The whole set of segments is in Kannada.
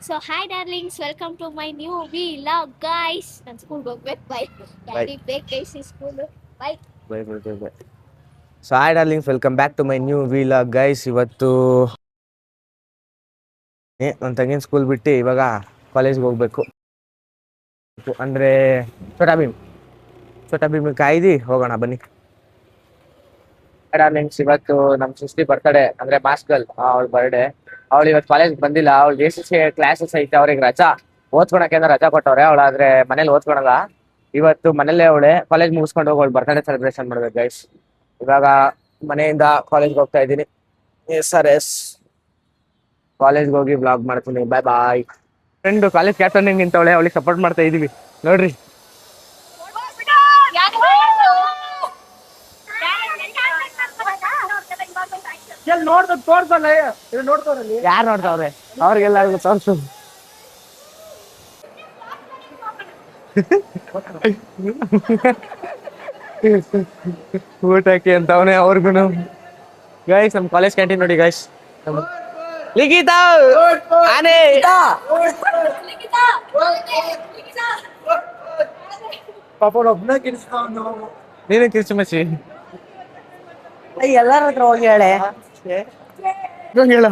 So hi darlings, welcome to my new vlog guys. ನಾನು ಸ್ಕೂಲ್ ಹೋಗ್ಬೇಕು ಬೈ. ಡ್ಯಾಡಿ ಬೇಕ್ ಗೈಸ್ ಈ school bye. Bye. So hi darlings, welcome back to my new vlog guys. ಇವತ್ತು ನನ್ನ ತಂಗಿನ ಸ್ಕೂಲ್ ಬಿಟ್ಟು ಇವಾಗ ಕಾಲೇಜ್ಗೆ ಹೋಗ್ಬೇಕು. ಅಂದರೆ ಛೋಟಾ ಭೀಮ್ ಕಾಯ್ದು ಹೋಗೋಣ ಬನ್ನಿ. ಡಾರ್ಲಿಂಗ್ಸ್, ಇವತ್ತು ನಮ್ಮ ಸಿಸ್ಟಿ ಬರ್ತಡೇ, ಅಂದರೆ ಮಾಸ್ಕಲ್ ಅವಳ ಬರ್ಡೇ. ಅವಳು ಇವತ್ತು ಕಾಲೇಜ್ ಬಂದಿಲ್ಲ. ಅವಳಿಗೆ ACC ಕ್ಲಾಸಸ್ ಐತೆ, ಅವ್ರಿಗೆ ರಜಾ ಓದ್ಕೊಳಕ್ಕೆ ರಜಾ ಕೊಟ್ಟವ್ರೆ. ಅವಳಾದ್ರೆ ಮನೇಲಿ ಓದ್ಕೊಳಲ್ಲ. ಇವತ್ತು ಮನೇಲೆ ಅವಳೆ ಕಾಲೇಜ್ ಮುಗಿಸ್ಕೊಂಡು ಹೋಗಿ ಅವಳು ಬರ್ತಡೇ ಸೆಲೆಬ್ರೇಷನ್ ಮಾಡ್ಬೇಕು ಗೈಸ್. ಇವಾಗ ಮನೆಯಿಂದ ಕಾಲೇಜ್ಗೆ ಹೋಗ್ತಾ ಇದ್ದೀನಿ. SRS ಕಾಲೇಜ್ಗೆ ಹೋಗಿ ಬ್ಲಾಗ್ ಮಾಡ್ತೀನಿ. ಬಾಯ್ ಬಾಯ್. ಫ್ರೆಂಡ್ ಕಾಲೇಜ್ ಕ್ಯಾಪ್ಟನ್ ನಿಂತವಳೆ, ಅವಳಿಗೆ ಸಪೋರ್ಟ್ ಮಾಡ್ತಾ ಇದೀವಿ ನೋಡ್ರಿ. ಯಾರು ನೋಡ್ತಾವ್ರೆ? ಅವ್ರಿಗೆಲ್ಲರಿಗೂ ತೋರ್ಸು. ಊಟಕ್ಕೆ ಅಂತ ಅವನೇ ಅವ್ರಿಗೂ. ಗೈಸ್ ನಮ್ಮ ಕಾಲೇಜ್ ಕ್ಯಾಂಟೀನ್ ನೋಡಿ ಗೈಸ್. ಲಿಖಿತಾ ಆನೆ ನೀನು ಕಿರ್ಚು ಮಚ್ಚಿ ಎಲ್ಲಾರ ಹತ್ರ ಹೋಗಿ ಹೇಳೆ. ಹೇಳ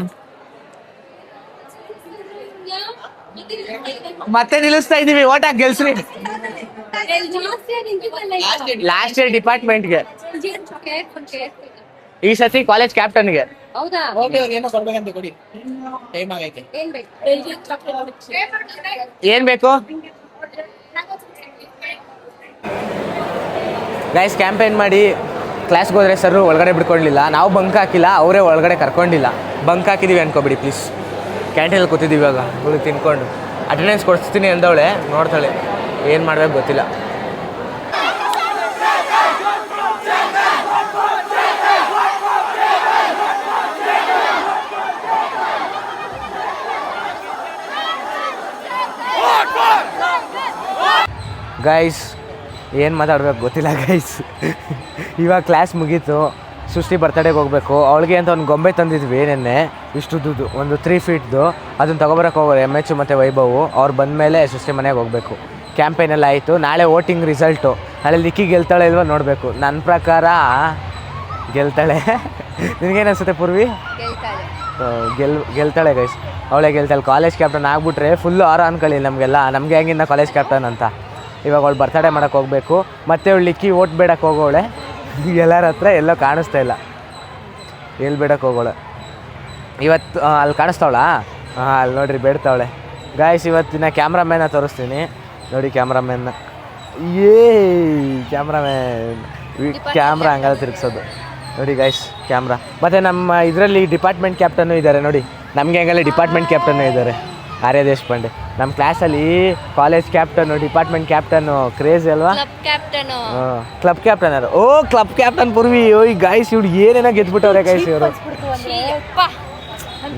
ಮತ್ತೆ ನಿಲ್ಲಿಸ್ತಾ ಇದೀವಿ. ಓಟ್ ಹಾಕಿ ಗೆಲ್ಸ್ರಿ. ಲಾಸ್ಟ್ ಇಯರ್ ಡಿಪಾರ್ಟ್ಮೆಂಟ್ಗೆ, ಈ ಸತಿ ಕಾಲೇಜ್ ಕ್ಯಾಪ್ಟನ್ಗೆ. ಏನ್ ಬೇಕು ಗೈಸ್? ಕ್ಯಾಂಪೇನ್ ಮಾಡಿ ಕ್ಲಾಸ್ಗೆ ಹೋದ್ರೆ ಸರ್ ಒಳಗಡೆ ಬಿಡ್ಕೊಳ್ಳಿಲ್ಲ. ನಾವು ಬಂಕ್ ಹಾಕಿಲ್ಲ, ಅವರೇ ಒಳಗಡೆ ಕರ್ಕೊಂಡಿಲ್ಲ. ಬಂಕ್ ಹಾಕಿದೀವಿ ಅನ್ಕೋಬಿಡಿ ಪ್ಲೀಸ್. ಕ್ಯಾಂಟೀನಲ್ಲಿ ಕೂತಿದ್ದೀವಿ ಇವಾಗ ಹುಡುಗಿ ತಿನ್ಕೊಂಡು. ಅಟೆಂಡೆನ್ಸ್ ಕೊಡಿಸ್ತೀನಿ ಅಂದವಳೆ, ನೋಡ್ತಾಳೆ ಏನು ಮಾಡ್ಬೇಕು ಗೊತ್ತಿಲ್ಲ. ಗೈಸ್ ಏನು ಮಾತಾಡ್ಬೇಕು ಗೊತ್ತಿಲ್ಲ ಗೈಸ್. ಇವಾಗ ಕ್ಲಾಸ್ ಮುಗೀತು, ಸೃಷ್ಟಿ ಬರ್ತಡೇಗೆ ಹೋಗ್ಬೇಕು. ಅವಳಿಗೆ ಅಂತ ಒಂದು ಗೊಂಬೆ ತಂದಿದ್ವಿ ನೆನ್ನೆ, ಇಷ್ಟುದ್ದು, ಒಂದು 3 ಫೀಟ್ದು. ಅದನ್ನು ತೊಗೊಬರಕ್ಕೆ ಹೋಗೋರು MH ಮತ್ತು ವೈಭವು. ಅವ್ರು ಬಂದಮೇಲೆ ಸೃಷ್ಟಿ ಮನೆಗೆ ಹೋಗಬೇಕು. ಕ್ಯಾಂಪೇನ್ ಎಲ್ಲ ಆಯಿತು. ನಾಳೆ ವೋಟಿಂಗ್ ರಿಸಲ್ಟು. ನಾಳೆ ಲಿಕ್ಕಿ ಗೆಲ್ತಾಳೆ ಇಲ್ವ ನೋಡಬೇಕು. ನನ್ನ ಪ್ರಕಾರ ಗೆಲ್ತಾಳೆ. ನಿನಗೇನು ಅನಿಸುತ್ತೆ ಪೂರ್ವಿ? ಗೆಲ್ತಾಳೆ ಗೈಸ್, ಅವಳೇ ಗೆಲ್ತಾಳೆ. ಕಾಲೇಜ್ ಕ್ಯಾಪ್ಟನ್ ಆಗ್ಬಿಟ್ರೆ ಫುಲ್ಲು ಆರ ಅನ್ಕೊಳ್ಳಿ ನಮಗೆಲ್ಲ. ನಮಗೆ ಹೆಂಗಿನ್ನ ಕಾಲೇಜ್ ಕ್ಯಾಪ್ಟನ್ ಅಂತ. ಇವಾಗ ಅವಳು ಬರ್ತಡೇ ಮಾಡೋಕ್ಕೆ ಹೋಗಬೇಕು. ಮತ್ತೆ ಅವಳು ಲಿಕ್ಕಿ ಓಟ್ ಬೇಡಕ್ಕೆ ಹೋಗೋಳೆ. ಎಲ್ಲರ ಹತ್ರ ಎಲ್ಲೋ ಕಾಣಿಸ್ತಾ ಇಲ್ಲ. ಎಲ್ಲಿ ಬೇಡಕ್ಕೆ ಹೋಗೋಳೆ ಇವತ್ತು? ಅಲ್ಲಿ ಕಾಣಿಸ್ತಾವಳ? ಹಾಂ, ಅಲ್ಲಿ ನೋಡ್ರಿ ಬೇಡ್ತಾವಳೆ ಗಾಯ್ಸ್. ಇವತ್ತಿನ ಕ್ಯಾಮ್ರಾಮ್ಯಾನ ತೋರಿಸ್ತೀನಿ ನೋಡಿ. ಕ್ಯಾಮ್ರಾಮ್ಯಾನ್ನ ಕ್ಯಾಮ್ರಾ ಹಂಗೆಲ್ಲ ತಿರುಗಿಸೋದು ನೋಡಿ ಗಾಯ್ಸ್. ಕ್ಯಾಮ್ರಾ ಮತ್ತು ನಮ್ಮ ಇದರಲ್ಲಿ ಡಿಪಾರ್ಟ್ಮೆಂಟ್ ಕ್ಯಾಪ್ಟನ್ನು ಇದ್ದಾರೆ ನೋಡಿ. ನಮಗೆ ಹಂಗಲ್ಲ ಡಿಪಾರ್ಟ್ಮೆಂಟ್ ಕ್ಯಾಪ್ಟನ್ನು ಇದ್ದಾರೆ, ಆರ್ಯ ದೇಶಪಾಂಡೆ. ನಮ್ಮ ಕ್ಲಾಸಲ್ಲಿ college captain, department captain craze ಅಲ್ವಾ? ಕ್ಲಬ್ ಕ್ಯಾಪ್ಟನ್ ಯಾರು? ಓ ಕ್ಲಬ್ ಕ್ಯಾಪ್ಟನ್ ಪೂರ್ವಿ. ಓಯ್ ಗಾಯ್ಸ್, ಇವ್ರು ಏನೇನೋ ಗೆದ್ಬಿಟ್ಟವ್ರೆ ಗಾಯ್ಸ್. ಇವರು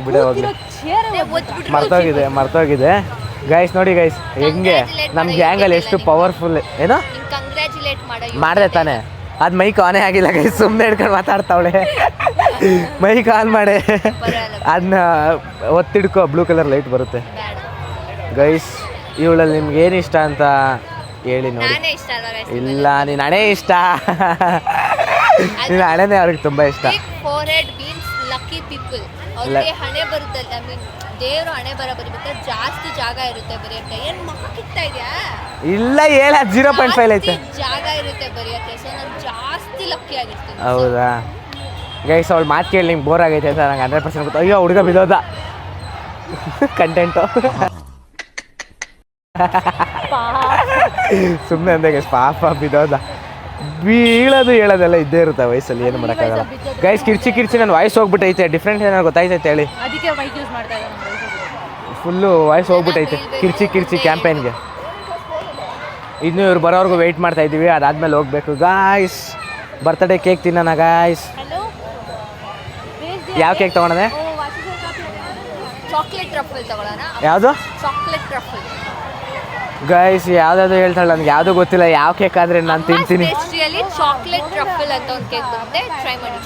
ಬಿಡೇ ಹೋಗಿ ಮರ್ತೋಗಿದೆ ಗೈಸ್. ನೋಡಿ ಗೈಸ್ ಹೆಂಗೆ ನಮ್ಮ ಗ್ಯಾಂಗಲ್ಲಿ ಎಷ್ಟು ಪವರ್ಫುಲ್. ಏನೋ ಮಾಡಿದೆ ತಾನೆ, ಅದು ಮೈಕ್ ಆನೇ ಆಗಿಲ್ಲ ಗೈಸ್. ಸುಮ್ಮನೆ ಹಿಡ್ಕೊಂಡು ಮಾತಾಡ್ತಾವಳೆ. ಮೈಕ್ ಆನ್ ಮಾಡಿ ಅದನ್ನ ಒತ್ತಿಡ್ಕೊ, ಬ್ಲೂ ಕಲರ್ ಲೈಟ್ ಬರುತ್ತೆ ಗೈಸ್. ಇವಳಲ್ಲಿ ನಿಮ್ಗೆ ಏನು ಇಷ್ಟ ಅಂತ ಹೇಳಿ ನೋಡಿ. ಇಲ್ಲ, ನೀನು ಹಣೆ ಇಷ್ಟ. ನೀನು ಹಣೆನೇ ಅವ್ರಿಗೆ ತುಂಬ ಇಷ್ಟ. ಹಣೆ ಬರುತ್ತೆ, ಐ ಮೀನ್ ದೇವರು ಹಣೆ ಬರಬೇಕಾದ್ರೆ ಜಾಸ್ತಿ ಜಾಗ ಇರುತ್ತೆ ಬರೆಯಕ್ಕೆ. ಏನು ಮಕ್ಕಿಡ್ತಾ ಇದೆಯಾ? ಇಲ್ಲ, ಹೇಳ 0.5 ಐತೆ ಜಾಗ ಇರುತ್ತೆ ಬರೆಯಕ್ಕೆ. ಸೊ ನಾನು ಜಾಸ್ತಿ ಲಕ್ಕಿ ಆಗಿರ್ತೀನಿ. ಹೌದಾ ಗೈಸ್? ಅವಳು ಮಾತು ಕೇಳಿ ನಿಮ್ಗೆ ಬೋರ್ ಆಗೈತೆ ಅಂತ ನಂಗೆ 100% ಗೊತ್ತು. ಅಯ್ಯೋ ಹುಡುಗ ಬಿದ್ದೋದ ಕಂಟೆಂಟು. ಸುಮ್ಮನೆ ಅಂದೆ ಗೈಸ್, ಪಾಪ ಬಿದ್ದೋದ. ಬೀಳೋದು ಹೇಳೋದೆಲ್ಲ ಇದ್ದೇ ಇರುತ್ತೆ ವಯಸ್ಸಲ್ಲಿ, ಏನು ಮಾಡೋಕ್ಕಾಗಲ್ಲ ಗೈಸ್. ಕಿರ್ಚಿ ನನ್ನ ವಾಯ್ಸ್ ಹೋಗ್ಬಿಟ್ಟೈತೆ. ಡಿಫ್ರೆಂಟ್ ಏನಾದ್ರು ಗೊತ್ತಾಯ್ತೈತೆ ಹೇಳಿ? ಫುಲ್ಲು ವಾಯ್ಸ್ ಹೋಗ್ಬಿಟ್ಟೈತೆ ಕಿರ್ಚಿ ಕ್ಯಾಂಪೇನ್ಗೆ. ಇನ್ನು ಇವ್ರು ಬರೋರ್ಗು ವೆಯ್ಟ್ ಮಾಡ್ತಾ ಇದ್ದೀವಿ. ಅದಾದ್ಮೇಲೆ ಹೋಗ್ಬೇಕು ಗಾಯ್ಸ್. ಬರ್ತಡೇ ಕೇಕ್ ತಿನ್ನೋಣ ಗಾಯ್ಸ್. ಯಾವ ಕೇಕ್ ತೊಗೊಳೋಣ? ಚಾಕ್ಲೇಟ್ ಟ್ರಫಲ್ ತಗೊಳ್ಳೋಣ. ಯಾವುದು? Chocolate truffle guys. ಯಾವ್ದಾದ್ರು ಹೇಳ್ತಾಳೆ, ನನಗೆ ಯಾವುದು ಗೊತ್ತಿಲ್ಲ. ಯಾವ ಕೇಕ್ ಆದರೆ ನಾನು ತಿಂತೀನಿ. ಚಾಕ್ಲೇಟ್ ಟ್ರಫಲ್ ಅಂತ ಒಂದು ಕೇಕ್ ಬಂದಿದೆ, ಟ್ರೈ ಮಾಡಿ.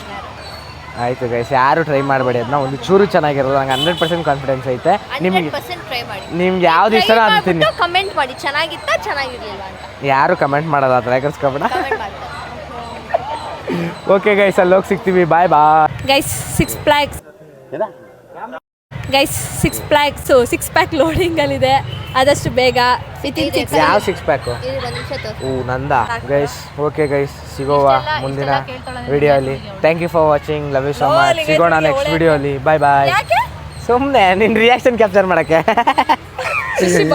ಆಯ್ತು ಗೈಸ್, ಯಾರು ಟ್ರೈ ಮಾಡಬೇಡಿ ಅದನ್ನ, ಒಂದು ಚೂರು ಚೆನ್ನಾಗಿರೋದು. ನಂಗೆ 100% ಕಾನ್ಫಿಡೆನ್ಸ್ ಐತೆ. ನಿಮ್ಗೆ 100% ಟ್ರೈ ಮಾಡಿ. ನಿಮ್ಗೆ ಯಾವ್ದು ಇಷ್ಟ ಅಂತೀನಿ. ಕಮೆಂಟ್ ಮಾಡಿ ಚೆನ್ನಾಗಿತ್ತಾ ಚೆನ್ನಾಗಿರ್ಲಿಲ್ವಾ ಅಂತ. ಯಾರು ಕಮೆಂಟ್ ಮಾಡೋದು ಆ ಥರ ಎಗರ್ಸ್ಕೊಬೇಡ. ಕಮೆಂಟ್ ಮಾಡ್ತಾರೆ. ಓಕೆ ಗೈಸ್, ಅಲ್ಲಿ ಹೋಗಿ ಸಿಗ್ತೀವಿ. Bye bye guys. 6 packs guys, 6 pack loading ಅಲ್ಲಿದೆ. ಆದಷ್ಟು ಬೇಗ ಯಾವ 6 ಪ್ಯಾಕು? ಇದು ಒಂದು ನಿಮಿಷ ತೋರಿಸಿ. ನಂದ ಗೈಸ್. ಓಕೆ ಗೈಸ್, ಸಿಗೋವ ಮುಂದಿನ ವಿಡಿಯೋ ಅಲ್ಲಿ. Thank you for watching, love you so much. ಸಿಗೋಣ ನೆಕ್ಸ್ಟ್ ವಿಡಿಯೋ ಅಲ್ಲಿ. ಬಾಯ್ ಬಾಯ್. ಸುಮ್ಮನೆ ನಿನ್ನ ರಿಯಾಕ್ಷನ್ ಕ್ಯಾಪ್ಚರ್ ಮಾಡಕ್ಕೆ.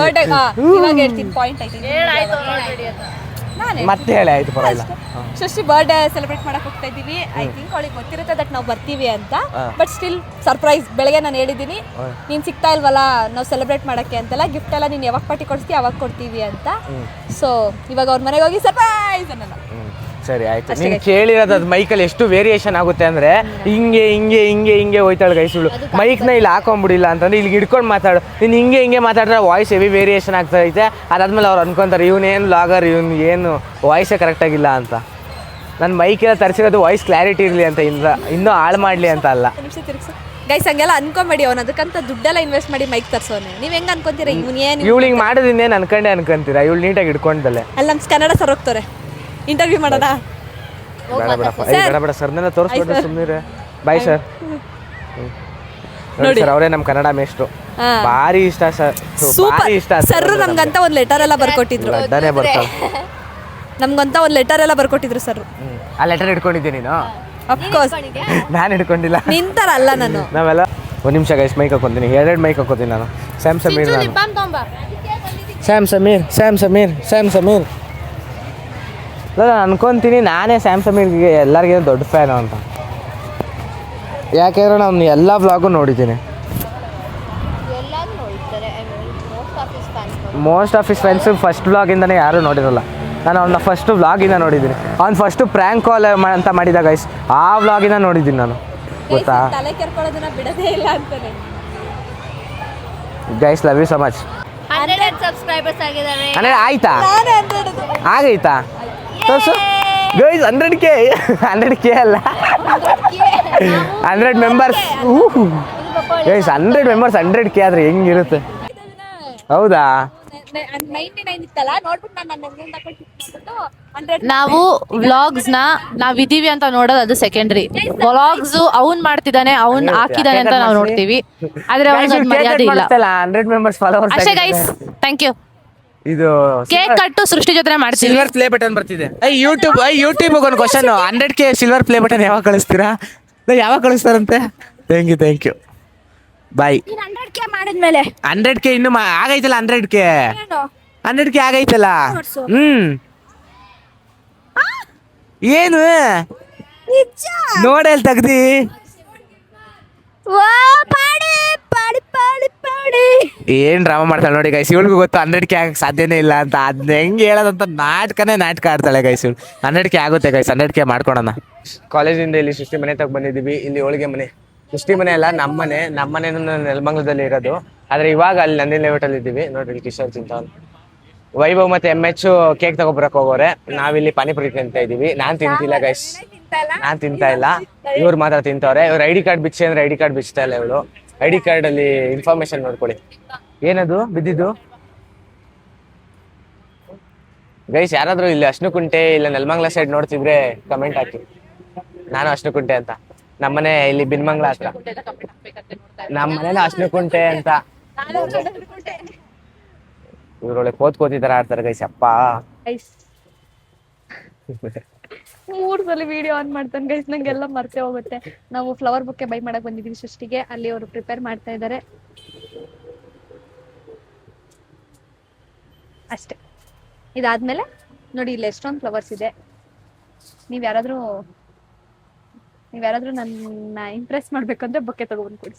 ಬರ್ಡೇ ಇವಾಗ ಹೇಳ್ತೀನಿ, ಪಾಯಿಂಟ್ ಆಯ್ತು. ಮತ್ತೆ ಹೇಳಿ, ಆಯ್ತು ಪರವಾಗಿಲ್ಲ. ಸೃಷ್ಟಿ ಬರ್ಡೇ ಸೆಲೆಬ್ರೇಟ್ ಮಾಡಕ್ ಹೋಗ್ತಾ ಇದೀವಿ. ಐ ಥಿಂಕ್ ಅವಳಿಗೆ ಗೊತ್ತಿರುತ್ತೆ ದಟ್ ನಾವು ಬರ್ತೀವಿ ಅಂತ. But still surprise. ಬೆಳಗ್ಗೆ ನಾನು ಹೇಳಿದ್ದೀನಿ, ನೀನು ಸಿಗ್ತಾ ಇಲ್ವಲ್ಲ ನಾವು ಸೆಲೆಬ್ರೇಟ್ ಮಾಡಕ್ಕೆ ಅಂತೆಲ್ಲ, ಗಿಫ್ಟ್ ಎಲ್ಲ ನೀನು ಯಾವಾಗ ಪಾರ್ಟಿ ಕೊಡ್ತೀವಿ ಅವಾಗ ಕೊಡ್ತೀವಿ ಅಂತ. ಸೊ ಇವಾಗ ಅವ್ರ ಮನೆಗೆ ಹೋಗಿ ಸರ್ಪ್ರೈಸ್ ಅನ್ನಲ್ಲ. ಸರಿ ಆಯ್ತು. ನೀನು ಕೇಳಿರೋದು ಅದು ಮೈಕಲ್ಲಿ ಎಷ್ಟು ವೇರಿಯೇಷನ್ ಆಗುತ್ತೆ ಅಂದ್ರೆ ಹಿಂಗೆ ಹಿಂಗೆ ಹಿಂಗೆ ಹಿಂಗೆ ಹೋಯ್ತಾಳೆ ಗೈಸುಳು. ಮೈಕ್ನ ಇಲ್ಲಿ ಹಾಕೊಂಡ್ಬಿಡಿಲ್ಲ ಅಂತಂದ್ರೆ ಇಲ್ಲಿಗೆ ಹಿಡ್ಕೊಂಡು ಮಾತಾಡು. ನೀನು ಹಿಂಗೆ ಮಾತಾಡಿದ್ರೆ ವಾಯ್ಸ್ ಹೆವಿ ವೇರಿಯೇಷನ್ ಆಗ್ತಾ ಐತೆ. ಅದಾದ್ಮೇಲೆ ಅವ್ರು ಅನ್ಕೊಂತಾರೆ ಇವನೇನು ಲಾಗರ್, ಇವನು ಏನು ವಾಯ್ಸೇ ಕರೆಕ್ಟಾಗಿಲ್ಲ ಅಂತ. ನನ್ನ ಮೈಕೆಲ್ಲ ತರಿಸಿರೋದು ವಾಯ್ಸ್ ಕ್ಲಾರಿಟಿ ಇರಲಿ ಅಂತ, ಇನ್ನೂ ಹಾಳು ಮಾಡಲಿ ಅಂತ ಅಲ್ಲ. ಗೈಸ್ ಹಂಗೆಲ್ಲ ಅನ್ಕೊಂಬೇಡಿ. ಅವ್ನು ಅದಕ್ಕಂತ ದುಡ್ಡೆಲ್ಲ ಇನ್ವೆಸ್ಟ್ ಮಾಡಿ ಮೈಕ್ ತರ್ಸೋನೆ. ನೀವು ಹೆಂಗೆ ಅನ್ಕೊಂತೀರಾ? ಇವಳಿಗೆ ಮಾಡೋದು ಇನ್ನೇನು ಅನ್ಕೊಂತೀರಾ? ಇವಳು ನೀಟಾಗಿ ಹಿಡ್ಕೊಂಡಲ್ಲೇ. ಅಲ್ಲಿ ನಮ್ಮ ಕನ್ನಡ ಸರ್ ಹೋಗ್ತಾರೆ, ಇಂಟರ್ವ್ಯೂ ಮಾಡೋಣ. ಬೇಡ ಸರ್ನೆಲ್ಲ ತೋರಿಸ್ಬಿಟ್ರೆ ಸುಮ್ಮನೆ. Bye sir. ನೋಡಿ ಸರ್, ಅವರೇ ನಮ್ಮ ಕನ್ನಡ ಮೇಷ್ಟ್ರು. ಭಾರಿ ಇಷ್ಟ ಸರ್, ಭಾರಿ ಇಷ್ಟ ಸರ್. ನಮ್ಗಂತ ಒಂದು ಲೆಟರ್ ಎಲ್ಲ ಬರ್ಕೊಟ್ಟಿದ್ರು. ಅಡ್ಡಾನೆ ಬರ್ತಾಳೆ. ನಮ್ಗಂತ ಒಂದು ಲೆಟರ್ ಎಲ್ಲ ಬರ್ಕೊಟ್ಟಿದ್ರು ಸರ್. ಆ ಲೆಟರ್ ಹಿಡ್ಕೊಂಡಿದ್ದೆ ನೀನು? ಅಫ್ಕೋರ್ಸ್ ನಾನು ಹಿಡ್ಕೊಂಡಿಲ್ಲ. ನಿಂತಾರಲ್ಲ ನಾನು. ನಾವೆಲ್ಲ ಒಂದು ನಿಮಿಷ ಗೈಸ್, ಮೈಕ್ ಹಾಕೋತೀನಿ. 2 ಮೈಕ್ ಹಾಕೋತೀನಿ ನಾನು. ಸ್ಯಾಮ್ ಸಮೀರ್ ನಾನು ಅನ್ಕೊಂತೀನಿ ನಾನೇ ಸ್ಯಾಮ್ ಸಮೀರ್ಗೆ ಎಲ್ಲರಿಗಿಂತ ದೊಡ್ಡ ಫ್ಯಾನು ಅಂತ. ಯಾಕೆಂದ್ರೆ ನಾನು ಎಲ್ಲ ವ್ಲಾಗು ನೋಡಿದ್ದೀನಿ. Most of his friends first ವ್ಲಾಗಿಂದನೇ ಯಾರೂ ನೋಡಿರಲ್ಲ. ನಾನು ಅವನ್ನ ಫಸ್ಟ್ ವ್ಲಾಗಿಂದ ನೋಡಿದ್ದೀನಿ. ಅವ್ನು ಫಸ್ಟು ಪ್ರ್ಯಾಂಕ್ ಕಾಲ್ ಅಂತ ಮಾಡಿದ ಗೈಸ್, ಆ ವ್ಲಾಗಿಂದ ನೋಡಿದ್ದೀನಿ ನಾನು. ಗೊತ್ತಾ ತಲೆ ಕೆರ್ಕೊಳ್ಳೋದನ್ನ ಬಿಡದೇ ಇಲ್ಲ ಅಂತಾನೆ. Guys, love you so much. 100 subscribers ಆಗಿದ್ದಾರೆ. ಅಂದರೆ ಆಯ್ತಾ? ಆಗೈತಾ? ತೋರಿಸು ಗೈಸ್. 100K ಅಲ್ಲ, 100 ಮೆಂಬರ್ಸ್. ಗೈಸ್ 100 ಮೆಂಬರ್ಸ್ 100K ಆದರೆ ಹೆಂಗಿರುತ್ತೆ? ಹೌದಾ? ನಾವು ವ್ಲಾಗ್ಸ್ ನಾವಿದೀವಿ ಅಂತ ನೋಡೋದು ಅದು ಸೆಕೆಂಡ್ರಿ. ವ್ಲಾಗ್ಸ್ ಅವ್ನ್ ಮಾಡ್ತಿದ್ದಾನೆ, ಅವ್ನ್ ಹಾಕಿದಾನೆ ಅಂತ ನಾವು ನೋಡ್ತೀವಿ. ಆದ್ರೆ ಅವ್ನಿಗೆ ಮರ್ಯಾದೆ ಇಲ್ಲ. 100 ಮೆಂಬರ್ಸ್ ಫಾಲೋವರ್ಸ್ ಅಷ್ಟೇ ಗೈಸ್, ಥ್ಯಾಂಕ್ ಯು. ಇದು ಕೇಕ್ ಕಟ್ಟು ಸೃಷ್ಟಿ ಜೊತೆ ಮಾಡ್ತೀವಿ. ಸಿಲ್ವರ್ ಪ್ಲೇ ಬಟನ್ ಬರ್ತಿದೆ. ಯೂಟ್ಯೂಬ್ ಒಂದು question, 100K silver play button ಯಾವಾಗ ಕಳಿಸ್ತೀರಾ? ಯಾವಾಗ ಕಳಿಸ್ತಾರಂತೆ? Thank you bye. 100K ಮಾಡಿದ್ಮೇಲೆ 100K ಇನ್ನು ಆಗೈತಲ್ಲ. 100K ಆಗೈತಲ್ಲ. ಏನು ನೋಡಲ್ ತೆಗ್ದಿ. ಏನ್ ಡ್ರಾಮಾ ಮಾಡ್ತಾಳೆ ನೋಡಿ ಗೈಸ್. ಇವಳಿಗೂ ಗೊತ್ತು 100K ಆಗಕ್ಕೆ ಸಾಧ್ಯನೇ ಇಲ್ಲ ಅಂತ. ಅದನ್ನ ಹೆಂಗೆ ಹೇಳೋದಂತ ನಾಟಕ ಆಡ್ತಾಳೆ ಗೈಸ್ ಇವಳು. 100K ಆಗುತ್ತೆ ಗೈಸ್, 100K ಮಾಡ್ಕೊಳೋಣ. ಕಾಲೇಜಿಂದ ಇಲ್ಲಿ ಸೃಷ್ಟಿ ಮನೆ ತಗ ಬಂದಿದ್ದೀವಿ. ಇಲ್ಲಿ ಹೋಳಿಗೆ ಮನೆ, ಸೃಷ್ಟಿ ಮನೆ ಅಲ್ಲ, ನಮ್ಮ ಮನೇನು ನೆಲಮಂಗಲದಲ್ಲಿ ಇರೋದು. ಆದ್ರೆ ಇವಾಗ ಅಲ್ಲಿ ನಂದಿನಿ ಲೇಔಟಲ್ಲಿ ಇದ್ದೀವಿ. ನೋಡ್ರಿ ಇಲ್ಲಿ ಕಿಶೋರ್ ತಿಂತಾವ್. ವೈಭವ್ ಮತ್ತೆ MH ಕೇಕ್ ತಗೊಬರಕ್ ಹೋಗೋರೆ. ನಾವಿಲ್ಲಿ ಪಾನಿಪುರಿ ತಿಂತಾ ಇದೀವಿ. ನಾನ್ ತಿಂತಿಲ್ಲ ಗೈಸ್, ನಾನ್ ತಿಂತಾ ಇಲ್ಲ. ಇವ್ರು ಮಾತ್ರ ತಿಂತವ್ರೆ. ಇವ್ರು ID ಕಾರ್ಡ್ ಬಿಚ್ಚಿ ಅಂದ್ರೆ ID ಕಾರ್ಡ್ ಬಿಚ್ತಾ ಇಲ್ಲ ಇವಳು. ID ಕಾರ್ಡ್ ಅಲ್ಲಿ ಇನ್ಫಾರ್ಮೇಶನ್ ನೋಡ್ಕೊಳ್ಳಿ. ಏನದು ಬಿದ್ದಿದ್ದು ಗೈಸ್? ಯಾರಾದ್ರೂ ಇಲ್ಲಿ ಅಶ್ನುಕುಂಟೆ ಇಲ್ಲ ನೆಲಮಂಗಲ ಸೈಡ್ ನೋಡ್ತಿದ್ರೆ ಕಮೆಂಟ್ ಹಾಕಿ. ನಾನು ಅಶ್ನುಕುಂಟೆ ಅಂತ. ನಮ್ಮನೆ ಇಲ್ಲಿ ಬಿನ್ಮಂಗ್ಲ ಹತ್ರ. ನಮ್ಮನೇನ ಅಶ್ನುಕುಂಟೆ ಅಂತ. ಇವ್ರೊಳಗೆ ಕೋತಿತರ ಆಡ್ತಾರೆ ಗೈಸ್. ಅಪ್ಪ 3 ಸಲ ವಿಡಿಯೋ ಆನ್ ಮಾಡ್ತಾನೆ ಗೈಸ್, ನಂಗೆಲ್ಲ ಮರ್ತೇ ಹೋಗುತ್ತೆ. ನಾವು ಫ್ಲವರ್ ಬೊಕ್ಕೆ ಬೈ ಮಾಡಕ್ ಬಂದಿದೀವಿ ಸೃಷ್ಟಿಗೆ. ಅಲ್ಲಿ ಅವರು ಪ್ರಿಪೇರ್ ಮಾಡ್ತಾ ಇದ್ದಾರೆ ಅಷ್ಟೇ. ಇದಾದ್ಮೇಲೆ ನೋಡಿ ಇಲ್ಲಿ ಎಷ್ಟೊಂದು ಫ್ಲವರ್ಸ್ ಇದೆ. ನೀವ್ ಯಾರಾದ್ರೂ ನನ್ನ ಇಂಪ್ರೆಸ್ ಮಾಡ್ಬೇಕಂದ್ರೆ ಬೊಕ್ಕೆ ತಗೊಬಂದ್ ಕೊಡಿ.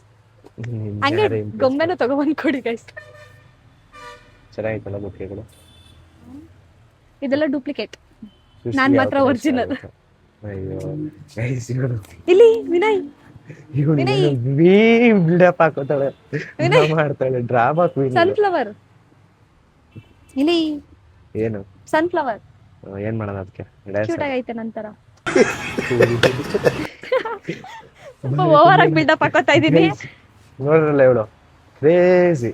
ಹಂಗೆ ಗೊಂಬೆನೂ ತಗೊಬಂದ್ ಕೊಡಿ ಗೈಸ್. ಚೆನ್ನಾಗಿತ್ತಲ್ಲ ಬೊಕ್ಕೆಗಳು. ಇದೆಲ್ಲ ಡೂಪ್ಲಿಕೇಟ್, ನಾನ್ ಮಾತ್ರ ಒರಿಜಿನಲ್. ಅಯ್ಯೋ ಗೈಸ್, ಇವರು ಇಲ್ಲಿ ವಿನಯ್ ಬಿಲ್ಡಪ್ ಹಾಕೋತಾಳೆ, ಮಾಡ್ತಾಳೆ ಡ್ರಾಮಾ ಕ್ವೀನ್. ಸನ್ಫ್ಲವರ್ ಇಲ್ಲಿ ಏನು ಸನ್ಫ್ಲವರ್ ಏನ್ ಮಾಡೋಣ ಅದಕ್ಕೆ? ಕ್ಯೂಟ್ ಆಗೈತೆ ನಂತರ. ಸ್ವಲ್ಪ ಓವರ್ ಆಗಿ ಬಿಲ್ಡಪ್ ಹಾಕೋತಾ ಇದೀನಿ. ನೋಡ್ರಲ್ಲ ಇವಳು ಕ್ರೇಜಿ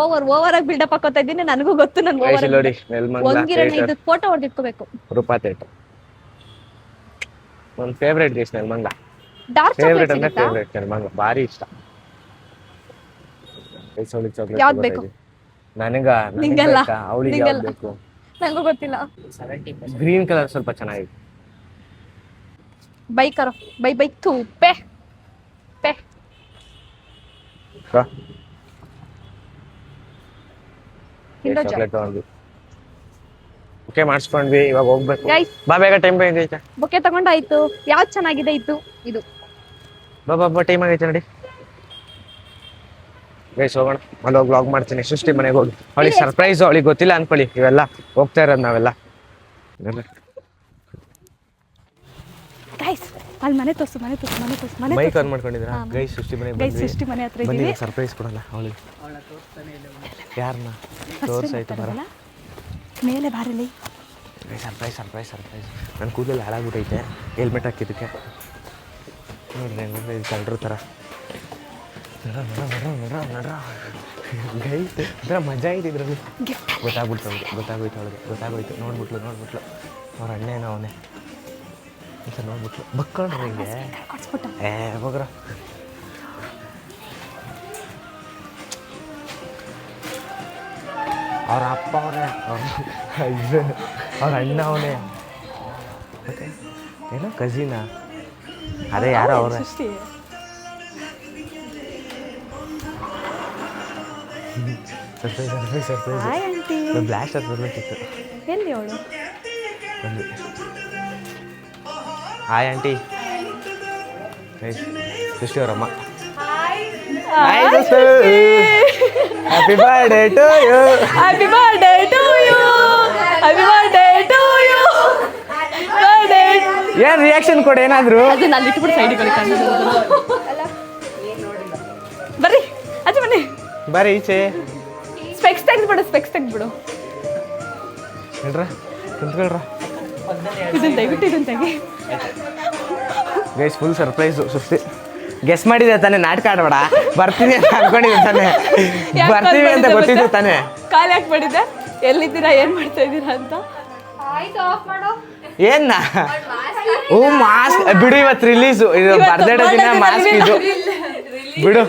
ಓವರ್ ಆಗಿ ಬಿಲ್ಡಪ್ ಹಾಕೋತಾ ಇದೀನಿ. ನನಗೂ ಗೊತ್ತು ನಾನು ಓವರ್ ನೋಡಿ ನೆಲಮಂಗಲ ಒಂಗಿರಣ್ಣ ಇದು ಫೋಟೋ ಹೊಡೆದಿಟ್ಕೋಬೇಕು. ರೂಪಾ ಥಿಯೇಟರ್ ನನ್ನ favourite dish Nelamangala. Dark favourite chocolate ಅಂದ್ರೆ ಫೇವ್ರೇಟ್ ನೆಲಮಂಗಲ ಭಾರಿ ಇಷ್ಟ. ಚಾಕ್ಲೇಟ್ ಯಾವ್ದು ಬೇಕು? ನನಗ ನಿಂಗಲ್ಲ. ಅವಳಿಗೆ ನಿಂಗಲ್ಲ. ಯಾವ್ದು ಬೇಕು? ನಂಗೂ ಗೊತ್ತಿಲ್ಲ. ಗ್ರೀನ್ ಕಲರ್ ಸ್ವಲ್ಪ ಚೆನ್ನಾಗಿದೆ. ಬೈಕರು ಬೈಕ್ ಥೂ pay pay Kinder Joy. Chocolate ತಗೊಂಡ್ವಿ. ಓಕೆ ಮಾಡಿಸ್ಕೊಂಡ್ವಿ, ಇವಾಗ ಹೋಗ್ಬೇಕು. ಗೈಸ್ ಬಾ ಬೇಗ, ಟೈಮ್ ಆಗೈತೆ. ಬೊಕ್ಕೆ ತಗೊಂಡಾಯ್ತು. ಯಾವ್ದು ಚೆನ್ನಾಗಿದೆ ಇದು ಬಾ ಟೈಮ್ ಆಗೈತೆ ನೋಡಿ. ಗೈಸ್ ಹೋಗೋಣ. ಅಲ್ಲಿ ಹೋಗಿ ವ್ಲಾಗ್ ಮಾಡ್ತೀನಿ. ಸೃಷ್ಟಿ ಮನೆಗೆ ಹೋಗಿ ಅವಳಿಗೆ ಸರ್ಪ್ರೈಸ್, ಅವಳಿಗೆ ಗೊತ್ತಿಲ್ಲ ಅನ್ಕೊಳ್ಳಿ. ಇವೆಲ್ಲ ಹೋಗ್ತಾ ಇರೋದು ನಾವೆಲ್ಲ. ಗೈಸ್ ಅಲ್ಲಿ ಮನೆ ತೋರ್ಸು ಮೈಕ್ ಆನ್ ಮಾಡ್ಕೊಂಡಿದ್ರ? ಗೈಸ್ ಸೃಷ್ಟಿ ಮನೆಗೆ ಬಂದ್ವಿ. ಸೃಷ್ಟಿ ಮನೆ ಹತ್ರ ಬನ್ನಿ, ಇದೀವಿ. ಸರ್ಪ್ರೈಸ್ ಕೊಡಲ್ಲ ಅವಳಿಗೆ. ಯಾರನ್ನ ತೋರ್ಸಾಯ್ತು ಬರ ಮೇಲೆ ಬಾರಲಿ. ಸರ್ಪ್ರೈಸ್. ನನ್ನ ಕೂದಲು ಹಾಳಾಗ್ಬಿಟ್ಟೈತೆ ಹೆಲ್ಮೆಟ್ ಹಾಕಿದ್ದಕ್ಕೆ. ನೋಡ್ರಿ ಹೆಂಗ ಕಳ್ರ ಥರ. ಗೈಸ್ ಒಂಥರ ಮಜಾ ಇದೆ ಇದರಲ್ಲಿ. ಗೊತ್ತಾಗೋಯ್ತು. ನೋಡ್ಬಿಟ್ಲು ಅವ್ರ ಅಣ್ಣೇನೋ ಅವನೇ ಅಂತ ನೋಡ್ಬಿಟ್ಲು. ಬಕ್ಕೊಂಡ್ರಿ ಹಿಂಗೆ ಹೋಗ್ರ. ಅವ್ರ ಅಪ್ಪ ಅವನೇ, ಅವ್ರ ಅಣ್ಣ ಅವನೇ. ಏನೋ ಕಝಿನಾ? ಅದೇ ಯಾರೋ ಅವ್ರೆ. Surprise hi aunty. ಬ್ಲಾಸ್ಟ್ ಅದು ಬರ್ಬೇಕಿತ್ತು. ಎಲ್ಲಿ ಅವಳು? ಬಂದ್ವಿ. Hi aunty. ಸೃಷ್ಟಿ ಅವರಮ್ಮ. Happy birthday to you. Happy birthday to you. Happy birthday to you. ಏನ್ ರಿಯಾಕ್ಷನ್ ಕೊಡಿ ಏನಾದ್ರು. ಅದನ್ನ ಅಲ್ಲಿ ಇಟ್ಬಿಟ್ಟು ಸೈಡಿಗೆ ಬರ್ರಿ ಅಜ್ಜಿ ಬನ್ನಿ. ಬರ್ರಿ ಈಚೆ. ಸ್ಪೆಕ್ಸ್ ತೆಗ್ದ್ಬಿಡು. ಹೇಳ್ರ ಕುಂತ್ಕೊಳ್ರ. ಇದನ್ನ ತೆಗಿ. Guys full surprise. ಸೃಷ್ಟಿ ಗೆಸ್ ಮಾಡಿದೆ ತಾನೇ, ನಾಟಕ ಆಡಬೇಡ. ಬರ್ತೀನಿ ಅಂತ ಅನ್ಕೊಂಡಿದ್ದೆ ತಾನೇ, ಬರ್ತೀವಿ ಅಂತ ಗೊತ್ತಿದ್ದು ತಾನೇ. ಕಾಲ್ ಯಾಕೆ ಮಾಡಿದ್ದೆ? ಎಲ್ಲಿದ್ದೀರಾ, ಏನ್ ಮಾಡ್ತಾ ಇದ್ದೀರಾ ಅಂತ. ಏನ್ನ ಓ ಮಾಸ್ಕ್ ಬಿಡು, ಇವತ್ತು ರಿಲೀಸು. ಇದು ಬರ್ತ್ಡೇ ದಿನ ಮಾಸ್ಕ್ ಇದು ಬಿಡು.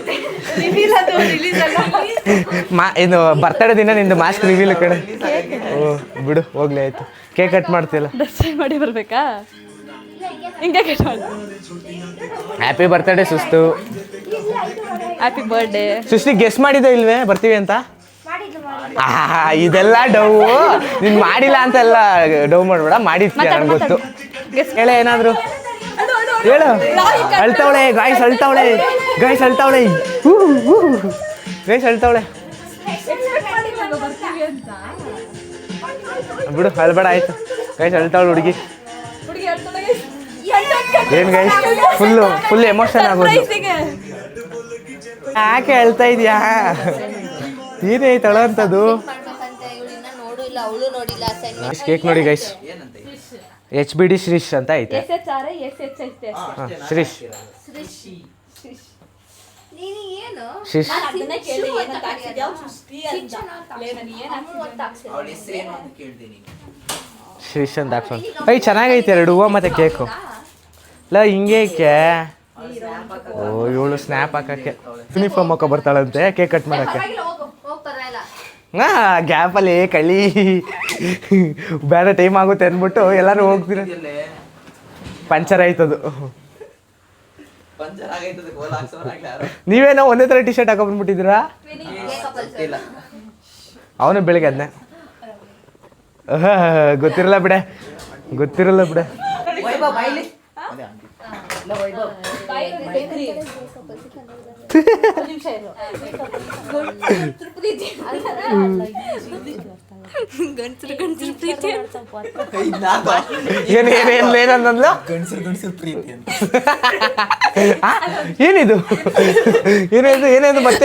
ಇದು ಬರ್ತಡೇ ದಿನ ನಿಂದು ಮಾಸ್ಕ್ ರಿವೀಲ್ ಕಡೆ. ಓ ಬಿಡು ಹೋಗ್ಲಿ, ಆಯ್ತು. ಕೇಕ್ ಕಟ್ ಮಾಡ್ತಿಲ್ಲ. ಡ್ರೆಸ್ ಮಾಡಿ ಬರ್ಬೇಕಾ? ಹಿಂಗೆ ಕಟ್ ಮಾಡಿ. ಹ್ಯಾಪಿ ಬರ್ತಡೇ ಸುಸ್ತು. Happy birthday. ಸುಸ್ತಿ ಗೆಸ್ ಮಾಡಿದ್ದೆ ಇಲ್ವೇ ಬರ್ತೀವಿ ಅಂತ? ಇದೆಲ್ಲ ಡೌ. ನೀನ್ ಮಾಡಿಲ್ಲ ಅಂತೆಲ್ಲ ಡೌ ಮಾಡ್ಬೇಡ, ಮಾಡಿರ್ತೀಯ ನನಗೆ ಗೊತ್ತು. ಹೇಳ ಏನಾದ್ರು ಹೇಳು. ಅಳ್ತಾವಳೆ ಗಾಯ್ಸ್, ಅಳ್ತಾವಳೆ. ಬಿಡು ಅಳ್ಬೇಡ, ಆಯ್ತು. ಗೈಸ್ ಅಳ್ತಾವಳೆ ಹುಡುಗಿ. ಏನ್ ಗೈಸ್ ಫುಲ್ ಎಮೋಷನ್ ಆಗೋದು. ಯಾಕೆ ಹೇಳ್ತಾ ಇದೀಯಾ? ಏನಾಯ್ತು ಅಳಂತದ್ದು? ಕೇಕ್ ನೋಡಿ ಗೈಸ್, HBD ಶ್ರೀಶ್ ಅಂತ ಐತೆ. ಶ್ರೀಶ್ ಶ್ರೀಶ್ ಅಂತ ಹಾಕ್ಸೋಣ. ಚೆನ್ನಾಗೈತೆ ಎರಡು ಹೂವು ಮತ್ತೆ ಕೇಕು. ಇಲ್ಲ ಹಿಂಗೇಕೆ? ಓ ಇವಳು ಸ್ನ್ಯಾಪ್ ಹಾಕಕ್ಕೆ ಯೂನಿಫಾರ್ಮ್ ಹಾಕೋ ಬರ್ತಾಳಂತೆ ಕೇಕ್ ಕಟ್ ಮಾಡಕ್ಕೆ. ಗ್ಯಾಪಲ್ಲಿ ಕಳಿ ಬೇಡ, ಟೈಮ್ ಆಗುತ್ತೆ ಅಂದ್ಬಿಟ್ಟು ಎಲ್ಲರೂ ಹೋಗ್ತೀರ. ಪಂಚರ್ ಆಯ್ತದು. ನೀವೇನೋ ಒಂದೇ ಥರ ಟಿ ಶರ್ಟ್ ಹಾಕೊಂಡ್ಬಂದ್ಬಿಟ್ಟಿದ್ದೀರಾ? ಅವನು ಬೆಳಿಗ್ಗೆ ಅದನ್ನೇ ಗೊತ್ತಿರಲ್ಲ ಬಿಡೆ. ಏನಂದ್ಲು? ಏನಿದು ಮತ್ತೆ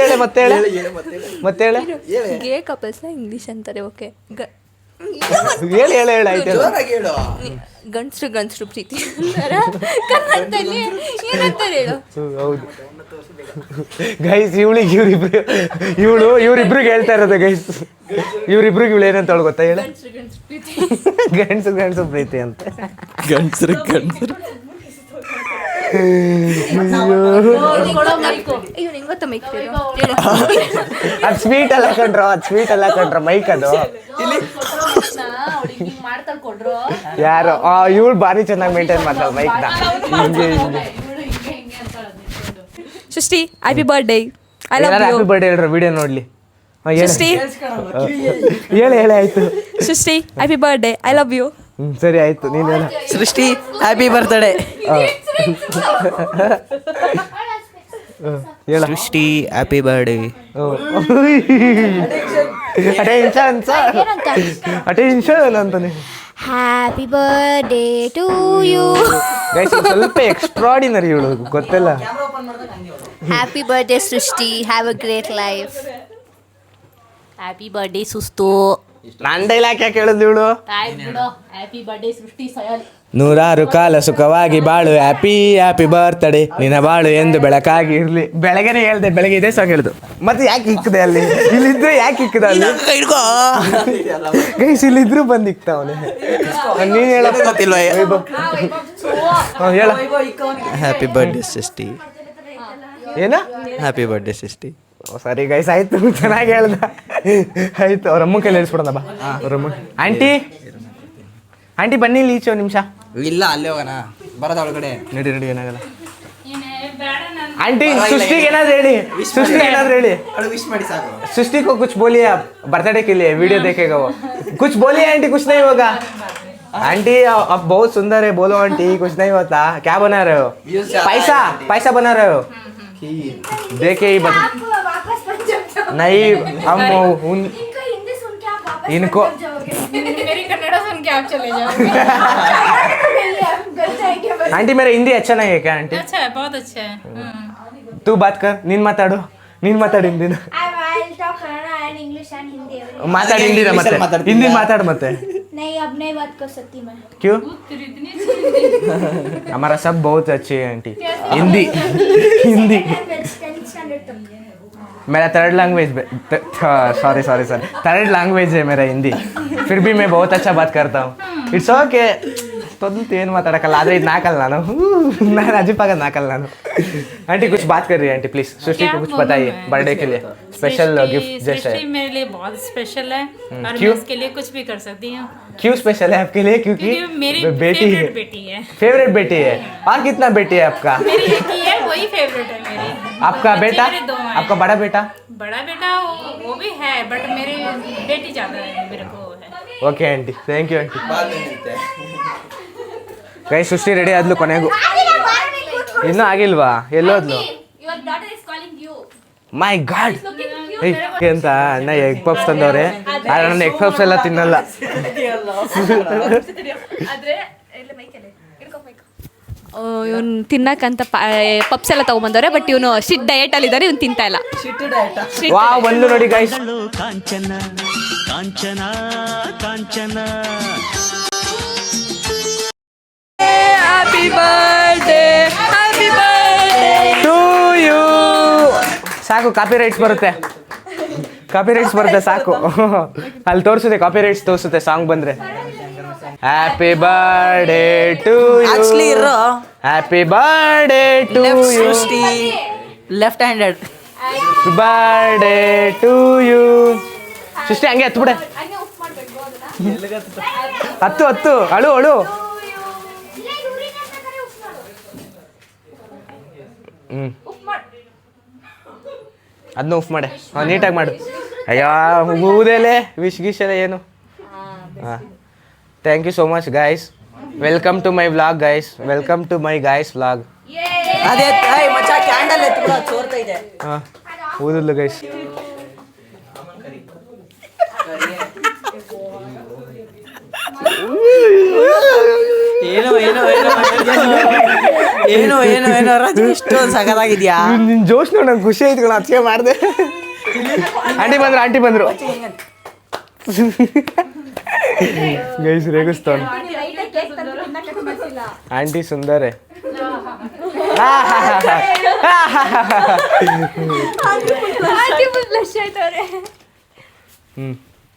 ಹೇಳೆ. ಗೇ ಕಪಲ್ಸ್ ಇಂಗ್ಲಿಷ್ ಅಂತಾರೆ. ಓಕೆ ಹೇಳು ಹೇಳು ಹೇಳು ಆಯ್ತು ಜೋರಾಗಿ ಹೇಳು. ಗಂಡಸ್ರು ಪ್ರೀತಿ ಕನ್ನಡದಲ್ಲಿ ಏನಂತಾರೆ ಹೇಳು. ಹೌದು ಗೈಸ್ ಇವ್ರಿಬ್ರಿಗೆ ಹೇಳ್ತಾ ಇರೋದು ಗೈಸ್. ಇವ್ರಿಬ್ರಿಗೆ ಇವಳು ಏನಂತ ಅವಳು ಗೊತ್ತಾ ಹೇಳ? ಗಂಡಸು ಪ್ರೀತಿ ಅಂತ. ಗಂಡಸ್ರು ಅಯ್ಯೋ ನಿಂಗೆ ಗೊತ್ತಾ ಮೈಕ್ ಅದು ಸ್ವೀಟ್ ಅಲ್ಲ ಕಣ್ರ ಮೈಕ್ ಅದು. ಯಾರು ಇವಳು ಭಾರಿ ಚೆನ್ನಾಗಿ ಮೇಂಟೈನ್ ಮಾಡ್ತಾಳೆ ಮೈಕ್ನ. Srishti happy birthday. I love you. Happy birthday ಹೇಳ್ರ ವಿಡಿಯೋ ನೋಡ್ಲಿ. ಸೃಷ್ಟಿ ಹೇಳಿ ಆಯ್ತು. Srishti happy birthday. I love you. ಸರಿ ಆಯ್ತು ನೀನು ಹೇಳ. Srishti happy birthday. ಹೇಳ ಸೃಷ್ಟಿ ಹ್ಯಾಪಿ ಬರ್ಡೇ. ಅಟೆನ್ಷನ್ ಅಂತಾನೆ. Happy birthday to you. Guys ಸ್ವಲ್ಪ ಎಕ್ಸ್ಟ್ರಾಡಿನರಿ ಇವಳು ಗೊತ್ತಿಲ್ಲ. Happy birthday Srishti. Have a great life. Happy birthday ಸುಸ್ತು. ನನ್ನ ಡೈಲಾಗ್ ಯಾಕೆ ಹೇಳಿದ್ಲು ಇವಳು? ಹ್ಯಾಪಿ ಬರ್ಡೇ ಸೃಷ್ಟಿ ಸಯಲ್. 100 ಕಾಲ ಸುಖವಾಗಿ ಬಾಳು. Happy birthday. ನಿನ್ನ ಬಾಳು ಎಂದು ಬೆಳಕಾಗಿ ಇರ್ಲಿ. ಬೆಳಗ್ಗೆನೆ ಹೇಳ್ದೆ, ಬೆಳಗ್ಗೆ ಇದೇ ಸಾಂಗ್ ಹೇಳ್ದು. ಮತ್ತೆ ಯಾಕೆ ಇಕ್ಕದೆ ಅಲ್ಲಿ? ಇಲ್ಲಿದ್ರೆ ಯಾಕೆ ಇಕ್ಕದ ಅಲ್ಲಿ? ಗೈಸ್ ಇಲ್ಲಿದ್ರು ಬಂದು ಇಕ್ತಾವನೆ. ನೀನ್ ಹೇಳ ಗೊತ್ತಿಲ್ವ? ಹೇಳ. ಹ್ಯಾಪಿ ಬರ್ಡೇ ಸೃಷ್ಟಿ. ಏನ? ಹ್ಯಾಪಿ ಬರ್ಡೇ ಸೃಷ್ಟಿ. ಸರಿ ಗೈಸ್ ಆಯ್ತು, ಚೆನ್ನಾಗಿ ಹೇಳ್ದ. ಆಯ್ತು ಅವ್ರ ಅಮ್ಮ ಕೈಲಿ ಹೇಳ್ಸ್ಬಿಡೋಣ ಬಾ. ಅವ್ರಮ್ಮ ಆಂಟಿ ಬನ್ನಿ ಇಲ್ಲಿ ಈಚೆ ಒಂದು ನಿಮಿಷ. ಇಲ್ಲ ಅಲ್ಲೇ ಹೋಗೋಣ, ಬರೋದ ಒಳಗಡೆ. ನಡಿ ಏನಾಗಲ್ಲ. ಆಂಟಿ ಸೃಷ್ಟಿಗೆ ಏನಾದ್ರು ಹೇಳಿ. ವಿಶ್ ಮಾಡಿ ಸಾಕು. सृष्टि को कुछ बोलिए आप बर्थडे के लिए, वीडियो देखेगा वो. कुछ बोलिए आंटी, कुछ नहीं होगा. आंटी आप बहुत सुंदर है, बोलो आंटी. कुछ नहीं होता. क्या बना रहे हो? पैसा बना रहे हो? देखिए ही बता. नहीं हम इनको मेरी कन्नड़ा सुन के आप चले जाओगे. आंटी मेरा हिंदी अच्छा नहीं है क्या आंटी? अच्छा है, बहुत अच्छा है. तू बात कर. ನೀನ್ ಮಾತಾಡು ಹಿಂದಿನ. I'll talk Kannada and English and Hindi. ಮಾತಾಡಿ ಹಿಂದಿನ ಮತ್ತೆ. ಹಿಂದಿ ಮಾತಾಡು ಮತ್ತೆ. नहीं अब नहीं बात कर सकती मैं. क्यों? हमारा सब बहुत अच्छे है आंटी. हिंदी मेरा third language sorry third language है मेरा हिंदी. फिर भी मैं बहुत अच्छा बात करता हूँ. It's okay. तो ಏನು ಮಾತಾಡಕಲ್ಲ, ಆದರೆ ಇದು ನಾಕಲ್ಲ ನಾನು ಅಜಿಪಾಗ ನಾಕಲ್ಲ ನಾನು. आंटी कुछ बात कर रही है आंटी प्लीज. सृष्टि को कुछ बताइए बर्थडे के लिए स्पेशल गिफ्ट जैसे. सृष्टि मेरे लिए बहुत स्पेशल है और क्यों? मैं उसके लिए कुछ भी कर सकती हूँ. क्यों स्पेशल है आपके लिए? क्योंकि मेरी बेटी है. फेवरेट बेटी है. और कितना बेटी है आपका? मेरी एक ही है, वही फेवरेट है मेरी. आपका बेटा? मेरे दो हैं. आपका बड़ा बेटा वो भी है, बट मेरी बेटी ज्यादा है, मेरे को है. Okay aunty, thank you aunty. ಕೈ ಸೃಷ್ಟಿ ರೆಡಿ ಆದ್ಲು ಕೊನೆಗೂ. ಇನ್ನೂ ಆಗಿಲ್ವಾ? ಎಲ್ಲೋದ್ಲು? Your daughter is calling you. My god ಅಂತ ಅಣ್ಣ ಎಗ್ ಪಪ್ಸ್ ತಂದವ್ರೆ. ಆದ್ರೆ ನಾನು ಎಗ್ ಪಪ್ಸ್ ಎಲ್ಲ ತಿನ್ನಲ್ಲ. ಇವನು ತಿನ್ನಕ್ಕಂತ ಪಪ್ಸ್ ಎಲ್ಲ ತಗೊಂಬಂದವ್ರೆ, ಬಟ್ ಇವನು ಶಿಟ್ ಡಯಟ್ ಅಲ್ಲಿ ಇದ್ದಾರೆ, ಇವನು ತಿಂತಾ ಇಲ್ಲ. ವಾವ್, ಬಂದು ನೋಡಿ guys. Kanchana Kanchana Kanchana. Happy birthday to you. ಸಾಕು, ಕಾಪಿ ರೈಟ್ಸ್ ಬರುತ್ತೆ ಸಾಕು. ಅಲ್ಲಿ ತೋರಿಸುತ್ತೆ, ಕಾಪಿ ರೈಟ್ಸ್ ತೋರಿಸುತ್ತೆ ಸಾಂಗ್ ಬಂದ್ರೆ. Happy birthday to you. Actually ಇರೋ happy birthday to you. Srishti left handed. Birthday to you. Srishti ಹಂಗೆ ಹತ್ತು ಬಿಡೆ. ಹತ್ತು ಅಳು ಅದನ್ನ ಉಫ್ ಮಾಡೆ. ನೀಟಾಗಿ ಮಾಡು. ಅಯ್ಯೋ ಊದೆಲೆ ವಿಶ್ ಗಿಶ್ ಎಲ್ಲ ಏನು. ಹಾಂ, thank you so much guys. Welcome to my vlog guys. Welcome to my guys vlog. ಅದೇ ಮಚ್ಚ ಕ್ಯಾಂಡಲ್ ಎತ್ತು ಚೋರ್ತಾ ಇದೆ. ಹಾಂ, ಊದಲ್ಲು ಗೈಸ್. ಏನೋ ರಾಜು ಇಷ್ಟೊಂದು ಸಗದಾಗಿದ್ಯಾ? ನಿನ್ ಜೋಶ್ ನೋಡಿ ನಂಗೆ ಖುಷಿ ಆಯ್ತು ಕಣ, ಅದಕ್ಕೆ ಮಾಡಿದೆ. ಆಂಟಿ ಬಂದ್ರು ಗೈಸ್ ರೇಗಿಸ್ತಾಳೆ ಆಂಟಿ ಸುಂದರೇ.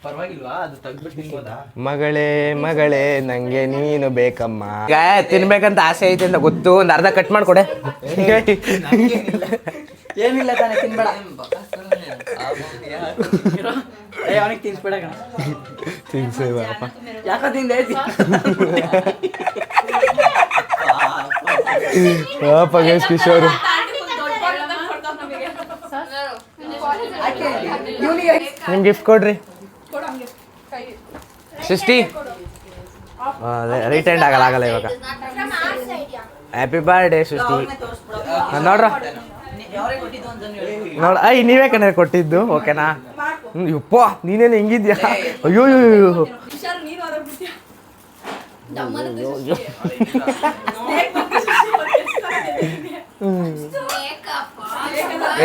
ಪರವಾಗಿಲ್ವಾ ಅದು ತೆಗ್ದ್ಬಿಟ್ಟು ತಿನ್ಬೋದಾ? ಮಗಳೇ ಮಗಳೇ ನಂಗೆ ನೀನು ಬೇಕಮ್ಮ. ತಿನ್ಬೇಕಂತ ಆಸೆ ಐತೆ ಅಂತ ಗೊತ್ತು, ಒಂದು ಅರ್ಧ ಕಟ್ ಮಾಡ್ಕೊಡೆ. ಏನಿಲ್ಲ ತಾನೆ, ತಿನ್ಬೇಡ. ಅವನಿಗೆ ತಿನ್ಸ್ಬೇಡ ಕಣ. ತಿನ್ಸೇವಪ್ಪ. ಯಾಕೋ ತಿಂದೆ? ಪಾಪ ಗೈಸ್ ಕಿಶೋರು. ನಿಮ್ ಗಿಫ್ಟ್ ಕೊಡ್ರಿ ಸೃಷ್ಟಿ. ರೈಟ್ ಹ್ಯಾಂಡ್ ಆಗಲ್ಲ ಇವಾಗ. ಹ್ಯಾಪಿ ಬರ್ಡೇ ಸೃಷ್ಟಿ. ನೋಡ್ರ ನೋಡ, ನೀವೇ ಕಣ್ಣ ಕೊಟ್ಟಿದ್ದು. ಓಕೆನಾ? ಯಪ್ಪ ನೀನೇನು ಹೆಂಗಿದ್ಯಾ? ಅಯ್ಯೋ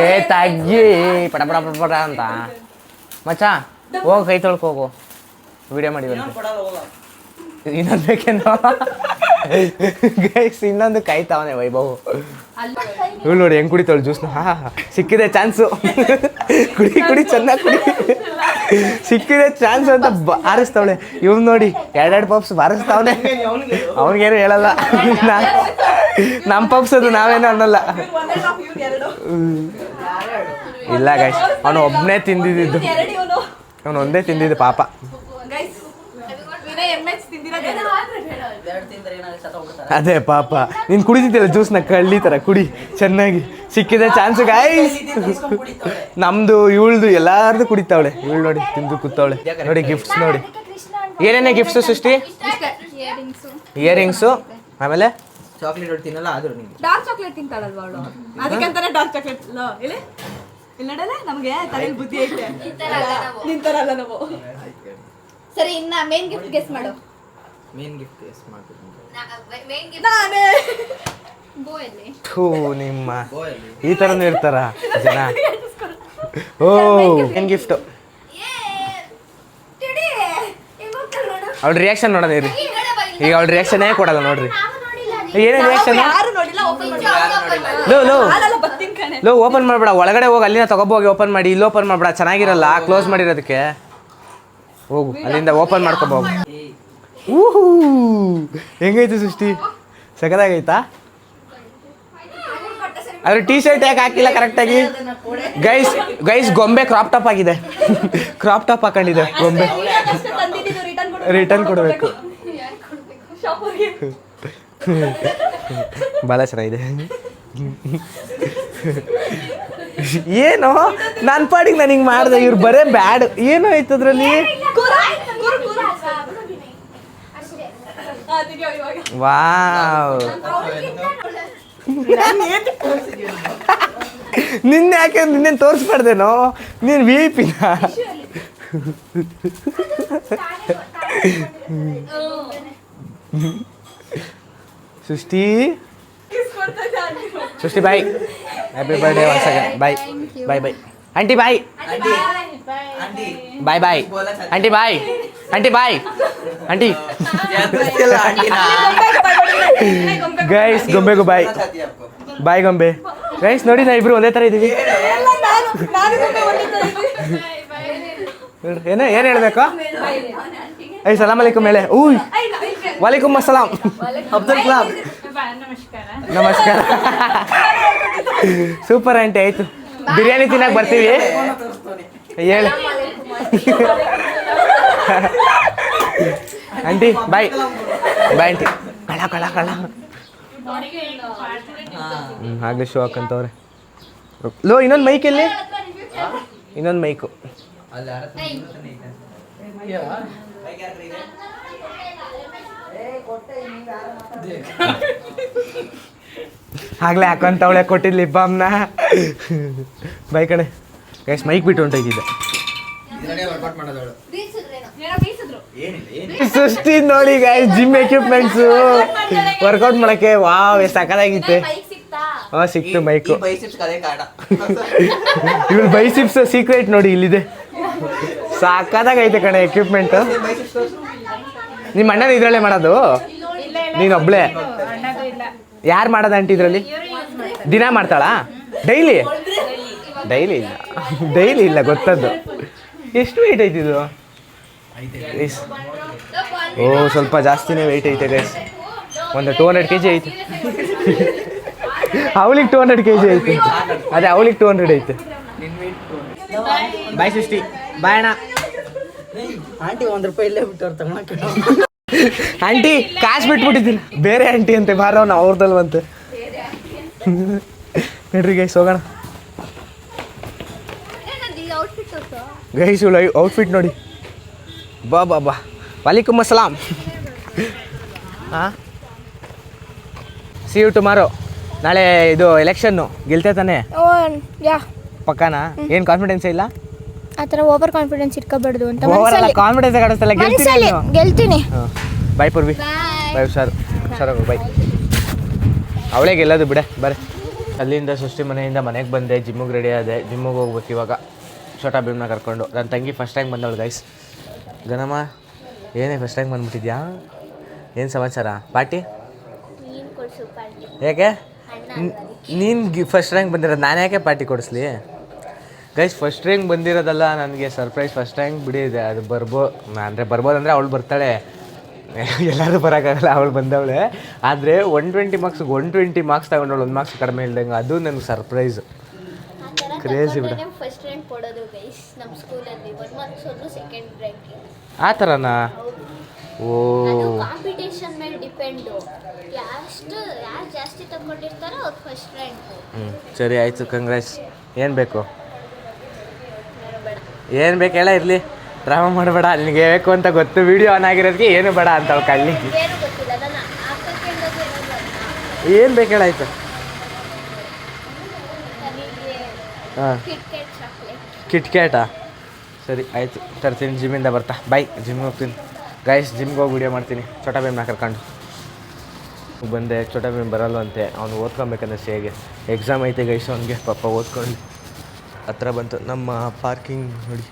ಏ ತಗ್ಗಿ ಪಟ ಪಟ ಪಟ ಪಟ ಅಂತ ಮಚ್ಚ. ಹೋಗು ಕೈ ತೊಳ್ಕೊ ಹೋಗು, ವಿಡಿಯೋ ಮಾಡಿ ಇನ್ನೊಂದು ಬೇಕೇನೋ ಗೈಸ್. ಇನ್ನೊಂದು ಕೈ ತವನೆ ವೈಭವ್. ಇವಳು ನೋಡಿ ಹೆಂಗ್ ಕುಡಿತಾಳು ಜ್ಯೂಸ್ನ. ಸಿಕ್ಕಿದೆ ಚಾನ್ಸು. ಕುಡಿ ಚೆನ್ನಾಗಿ ಕುಡಿ. ಸಿಕ್ಕಿದೆ ಚಾನ್ಸ್ ಅಂತ ಬಾರಿಸ್ತಾವಳೆ. ಇವ್ ನೋಡಿ 2 ಪಪ್ಸ್ ಬಾರಿಸ್ತಾವನೆ. ಅವ್ನಿಗೇನು ಹೇಳಲ್ಲ. ನಮ್ಮ ಪಪ್ಸ್ ಅದು ನಾವೇನು ಅನ್ನಲ್ಲ. ಇಲ್ಲ ಗೈಸ್, ಅವನು ಒಬ್ಬನೇ ತಿಂದಿದ್ದು. ಅವನು ಒಂದೇ ತಿಂದಿದ್ದು ಪಾಪ. ಅದೇ ಪಾಪ. ನೀನ್ ಕುಡಿತಿದ್ದಿಲ್ಲ ಜ್ಯೂಸ್ನ ಕಳ್ಳಿ ತರ ಕುಡಿ ಚೆನ್ನಾಗಿ. ಸಿಕ್ಕಿದೆ ಚಾನ್ಸ್ ಗೈಸ್. ನಮ್ದು ಇವಳ್ದು ಎಲ್ಲಾರ್ದು ಕುಡಿತಾವಳೆ. ಇವಳು ನೋಡಿ ತಿಂದು ಕೂತಾವಳೆ. ನೋಡಿ ಗಿಫ್ಟ್ಸ್ ನೋಡಿ. ಏನೇನೇ ಗಿಫ್ಟ್ಸು ಸೃಷ್ಟಿ? ಇಯರಿಂಗ್ಸು, ಆಮೇಲೆ ಚಾಕ್ಲೇಟ್ ತಿನ್ನಲ್ಲ ಆದ್ರೂ ನೀವು ಡಾರ್ಕ್ ಚಾಕ್ಲೇಟ್ ತಿಂತಾಳಲ್ವಾ ಅವಳು, ಅದಕ್ಕಂತಾನೆ ಡಾರ್ಕ್ ಚಾಕ್ಲೇಟ್. ಇಲ್ಲಿ ನೋಡಲ್ಲ, ನಮಗೆ ತಲೆಯಲ್ಲಿ ಬುದ್ಧಿ ಐತೆ. ನಿಂತಾರಲ್ಲ ನಾವು. ಸರಿ, ಇನ್ನ ಮೇನ್ ಗಿಫ್ಟ್ ಗೆಸ್ ಮಾಡು. ಮೇನ್ ಗಿಫ್ಟ್ ಗೆಸ್ ಮಾಡ್ತೀನಿ. ನಾನೇ ಥೂ ನಿಮ್ಮ ಈ ಥರನೂ ಇರ್ತಾರ ಜನ. ಓ ಏನ್ ಗಿಫ್ಟು? ಅವಳ ರಿಯಾಕ್ಷನ್ ನೋಡೋಣ ಇರಿ. ಈಗ ಅವಳ ರಿಯಾಕ್ಷನ್ ಕೊಡಲ್ಲ ನೋಡ್ರಿ. ಏನೇ ರಿಯಾಕ್ಷನ್? ಲೋ ಓಪನ್ ಮಾಡ್ಬೇಡ, ಒಳಗಡೆ ಹೋಗಿ ಅಲ್ಲಿಂದ ತಗೋಬೋಗಿ ಓಪನ್ ಮಾಡಿ. ಇಲ್ಲಿ ಓಪನ್ ಮಾಡ್ಬೇಡ, ಚೆನ್ನಾಗಿರಲ್ಲ ಕ್ಲೋಸ್ ಮಾಡಿರೋದಕ್ಕೆ. ಹೋಗು ಅಲ್ಲಿಂದ ಓಪನ್ ಮಾಡ್ಕೋಬೋದು. ಊಹೂ ಹೆಂಗೈತೆ ಸೃಷ್ಟಿ? ಸಖತ್ತಾಗೈತಾ? ಅದ್ರ ಟೀ ಶರ್ಟ್ ಯಾಕೆ ಹಾಕಿಲ್ಲ ಕರೆಕ್ಟಾಗಿ? ಗೈಸ್ ಗೊಂಬೆ ಕ್ರಾಪ್ ಟಾಪ್ ಆಗಿದೆ. ಕ್ರಾಪ್ ಟಾಪ್ ಹಾಕೊಂಡಿದೆ ಗೊಂಬೆ. ರಿಟರ್ನ್ ಕೊಡಬೇಕು. ಭಾಳ ಚೆನ್ನಾಗಿದೆ. ಏನೋ ನನ್ನ ಪಾಡಿಗೆ ನಾನು ಹಿಂಗೆ ಮಾಡಿದೆ, ಇವ್ರು ಬರೇ ಬ್ಯಾಡ್. ಏನೋ ಆಯ್ತು ಅದ್ರಲ್ಲಿ. ವಾವ್, ನಿನ್ನೆ ಯಾಕೆ ನಿನ್ನೇನು ತೋರಿಸ್ಬಾರ್ದೇನೋ? ನೀನು VIP ನಾ? Srishti bye. Happy birthday once again. Bye bye bye aunty. Bye bye bye aunty. Bye aunty. Bye aunty. Guys ಗೊಂಬೆಗೂ ಬಾಯ್. ಬಾಯ್ ಗೊಂಬೆ. ಗೈಸ್ ನೋಡಿ, ನಾ ಇಬ್ರು ಒಂದೇ ಥರ ಇದ್ದೀವಿ. ಏನು ಹೇಳ್ಬೇಕು? ಸಲಾಮ್ ಅಲೈಕುಮ್ ಹೇಳೆ. ಊಯ್ ವಾಲೇಕುಮ್ ಅಸ್ಸಲಾಂ. ಅಬ್ದುಲ್ ಕಲಾಂ. ನಮಸ್ಕಾರ. Super aunty. ಆಯ್ತು, ಬಿರಿಯಾನಿ ತಿನ್ನಕ್ಕೆ ಬರ್ತೀವಿ. ಹೇಳಿ ಆಂಟಿ. Bye bye aunty. ಕಳ ಆಗಲೇ ಶೋ ಹಾಕಂತವ್ರೆ. ಲೋ ಇನ್ನೊಂದು ಮೈಕ್ ಎಲ್ಲಿ? ಇನ್ನೊಂದು ಮೈಕು ಆಗ್ಲೇ ಹಾಕೊಂತವಳೆ ಕೊಟ್ಟಿದ್ಲಿ ಬಾಮ್ನ. ಬೈ ಕಣೆ ಗೈಸ್, ಮೈಕ್ ಬಿಟ್ಟು ಹೊಂಟೋಗಿದ್ದೆ. ಸೃಷ್ಟಿ ನೋಡಿ ಗೈಸ್, ಜಿಮ್ ಎಕ್ವಿಪ್ಮೆಂಟ್ಸು ವರ್ಕೌಟ್ ಮಾಡಕ್ಕೆ. ವಾವ್, ಎಷ್ಟು ಸಕ್ಕತ್ತಾಗಿತ್ತೆ. ಹಾಂ ಸಿಕ್ತು ಮೈಕು. ಇವ್ರು ಬೈಸಿಪ್ಸ್ ಸೀಕ್ರೆಟ್ ನೋಡಿ ಇಲ್ಲಿದೆ. ಸಾಕಾದಾಗೈತೆ ಕಣೆ ಎಕ್ವಿಪ್ಮೆಂಟ್. ನಿಮ್ಮ ಅಣ್ಣನ ಇದ್ರಲ್ಲೇ ಮಾಡೋದು, ನೀನು ಒಬ್ಳೆ? ಯಾರು ಮಾಡೋದು ಆಂಟಿ ಇದರಲ್ಲಿ? ದಿನ ಮಾಡ್ತಾಳಾ? ಡೈಲಿ ಇಲ್ಲ, ಡೈಲಿ ಇಲ್ಲ ಗೊತ್ತದ್ದು. ಎಷ್ಟು ವೆಯ್ಟ್ ಐತಿದು? ಓ ಸ್ವಲ್ಪ ಜಾಸ್ತಿನೇ ವೆಯ್ಟ್ ಐತೆ ಗೈಸ್. ಒಂದು 200 kg ಐತೆ. ಅವಳಿಗೆ 200 kg ಐತೆ. ಅದೇ ಅವಳಿಗೆ 200 ಐತೆ. ಬಾಯ್ ಸೃಷ್ಟಿ, ಬಾಯ್ ಅಣ್ಣ. ಆಂಟಿ 1 ರೂಪಾಯಿ ಇಲ್ಲೇ ಬಿಟ್ಟವ್ರು ತಗೊಳಕ್ಕೆ. ಆಂಟಿ ಕಾಸು ಬಿಟ್ಬಿಟ್ಟಿದ್ದೀನಿ. ಬೇರೆ ಆಂಟಿ ಅಂತೆ, ಬಾರವನ ಅವ್ರದಲ್ವಂತೆ. ನೋಡ್ರಿ ಗೈಸ್ ಹೋಗೋಣ. ಗೈಸ್ ಇವಳು ಔಟ್ಫಿಟ್ ನೋಡಿ. ಬಾ ಬಾ ಬಾ, ವಾಲಿಕುಮ್ ಅಸ್ಸಲಾಂ. ಹಾಂ, ಸಿ ಯು ಟುಮಾರೋ. ನಾಳೆ ಇದು ಎಲೆಕ್ಷನ್ನು ಗೆಲ್ತೆ ತಾನೆ? ಯಾ ಪಕ್ಕಾನಾ? ಏನು ಕಾನ್ಫಿಡೆನ್ಸ್ ಇಲ್ಲ? ಆ ಥರ ಓವರ್ ಕಾನ್ಫಿಡೆನ್ಸ್ ಇಟ್ಕೋಬಾರ್ದು ಅಂತ. ಓವರ್ ಕಾನ್ಫಿಡೆನ್ಸ್ ಕಾಣಿಸ್ತಲ್ಲ. ಗೆಲ್ತೀನಿ. ಹಾಂ, ಬೈ ಪೂರ್ವಿ. ಬೈ ಹುಷಾರು ಬೈ. ಅವಳೇ ಗೆಲ್ಲೋದು ಬಿಡೆ. ಬರ್ರಿ. ಅಲ್ಲಿಂದ ಸೃಷ್ಟಿ ಮನೆಯಿಂದ ಮನೆಗೆ ಬಂದೆ. ಜಿಮ್ಮಿಗೆ ರೆಡಿ ಆದೆ. ಜಿಮ್ಮಿಗೆ ಹೋಗ್ಬೇಕು ಇವಾಗ, ಛೋಟಾ ಭೀಮ್ನ ಕರ್ಕೊಂಡು. ನನ್ನ ತಂಗಿ ಫಸ್ಟ್ ಟೈಮ್ ಬಂದವಳು ಗೈಸ್. ಗಣಮ್ಮ ಏನೇ ಫಸ್ಟ್ ಟೈಮ್ ಬಂದ್ಬಿಟ್ಟಿದ್ಯಾ? ಏನು ಸಮಾಚಾರ? ಪಾರ್ಟಿ ಯಾಕೆ? ನೀನು ಫಸ್ಟ್ ರ್ಯಾಂಕ್ ಬಂದಿರೋದು, ನಾನು ಯಾಕೆ ಪಾರ್ಟಿ ಕೊಡಿಸ್ಲಿ? ಗೈಸ್ ಫಸ್ಟ್ ರ್ಯಾಂಕ್ ಬಂದಿರೋದಲ್ಲ ನನಗೆ ಸರ್ಪ್ರೈಸ್. ಫಸ್ಟ್ ರ್ಯಾಂಕ್ ಬಿಡಿದೆ, ಅದು ಬರ್ಬೋದಂದರೆ ಅವಳು ಬರ್ತಾಳೆ. ಎಲ್ಲರೂ ಬರೋಕ್ಕಾಗಲ್ಲ, ಅವಳು ಬಂದವಳೆ. ಆದರೆ 120 ಮಾರ್ಕ್ಸ್ಗೆ 120 ಮಾರ್ಕ್ಸ್ ತಗೊಂಡವಳು, 1 ಮಾರ್ಕ್ಸ್ ಕಡಿಮೆ ಇಲ್ದಂಗೆ. ಅದು ನನಗೆ ಸರ್ಪ್ರೈಸ್. ಕ್ರೇಜಿ ಬಿಡ. ಫಸ್ಟ್ ರ್ಯಾಂಕ್ ಕೊಡೋದು ಗೈಸ್ ನಮ್ಮ ಸ್ಕೂಲಲ್ಲಿ. 1 ಮಾರ್ಕ್ಸ್ ಹೋದ್ರು ಸೆಕೆಂಡ್ ರ್ಯಾಂಕ್. ಆ ಥರನಾ? ಓ, ಕಾಂಪಿಟೇಷನ್ ಮೇಲೆ ಡಿಪೆಂಡು. ಯಾರು ಜಾಸ್ತಿ ತಗೊಂಡಿರ್ತಾರೋ ಅವ್ರು ಫಸ್ಟ್ ರ್ಯಾಂಕ್. ಸರಿ ಆಯಿತು, ಕಂಗ್ರಾಟ್ಸ್. ಏನು ಬೇಕು ಹೇಳ? ಇರಲಿ, ಡ್ರಾಮಾ ಮಾಡಬೇಡ. ನಿನಗೆ ಬೇಕು ಅಂತ ಗೊತ್ತು, ವಿಡಿಯೋ ಆನ್ ಆಗಿರೋದಕ್ಕೆ ಏನು ಬೇಡ ಅಂತ ಅವ್ಳು ಕಳ್ಳಿ. ಏನು ಗೊತ್ತಿಲ್ಲ, ನಾನು ಹಾಕಕ್ಕೆ ಏನು ಬೇಕು ಹೇಳಾಯ್ತು? ಹಾಂ, ಕಿಟ್ಕ್ಯಾಟಾ? ಸರಿ ಆಯಿತು, ತರ್ತೀನಿ. ಜಿಮ್ಮಿಂದ ಬರ್ತಾ ಬಾಯ್. ಜಿಮ್ಗೆ ಹೋಗ್ತೀನಿ ಗೈಸ್. ಜಿಮ್ಗೆ ಹೋಗಿ ವಿಡಿಯೋ ಮಾಡ್ತೀನಿ ಛೋಟಾ ಭೀಮ್ನ ಕರ್ಕೊಂಡು. ಬಂದೆ, ಛೋಟಾ ಭೀಮ್ ಬರಲ್ವಂತೆ. ಅವ್ನು ಓದ್ಕೊಬೇಕಂದ್ರೆ ಹೇಗೆ ಎಕ್ಸಾಮ್ ಐತೆ ಗೈಸ್ ಅವ್ನಿಗೆ. ಪಾಪ ಓದ್ಕೊಂಡು ಹತ್ರ ಬಂತು. ನಮ್ಮ ಪಾರ್ಕಿಂಗ್ ನೋಡಿ,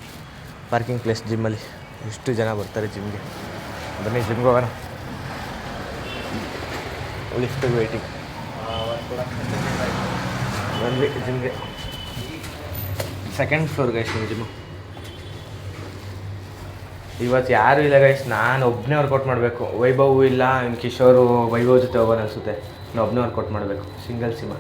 ಪಾರ್ಕಿಂಗ್ ಪ್ಲೇಸ್ ಜಿಮ್ಮಲ್ಲಿ ಎಷ್ಟು ಜನ ಬರ್ತಾರೆ ಜಿಮ್ಗೆ. ಬನ್ನಿ ಜಿಮ್ಗೆ ಹೋಗೋಣ. ಲಿಫ್ಟಿಗೆ ವೇಟಿಂಗ್. ಬಂದ್ವಿ ಜಿಮ್ಗೆ. ಸೆಕೆಂಡ್ ಫ್ಲೋರ್ ಗೈಸ್ ನಿಮ್ಮ ಜಿಮ್ಮು. ಇವತ್ತು ಯಾರೂ ಇಲ್ಲ ಗೈಸ್, ನಾನು ಒಬ್ಬನೇ ವರ್ಕೌಟ್ ಮಾಡಬೇಕು. ವೈಭವ್ ಇಲ್ಲ, ಇನ್ನು ಕಿಶೋರು ವೈಭವ್ ಜೊತೆ ಹೋಗೋಣ ಅನಿಸುತ್ತೆ. ನಾನು ಒಬ್ಬನೇ ವರ್ಕೌಟ್ ಮಾಡಬೇಕು, ಸಿಂಗಲ್ ಸಿಮ.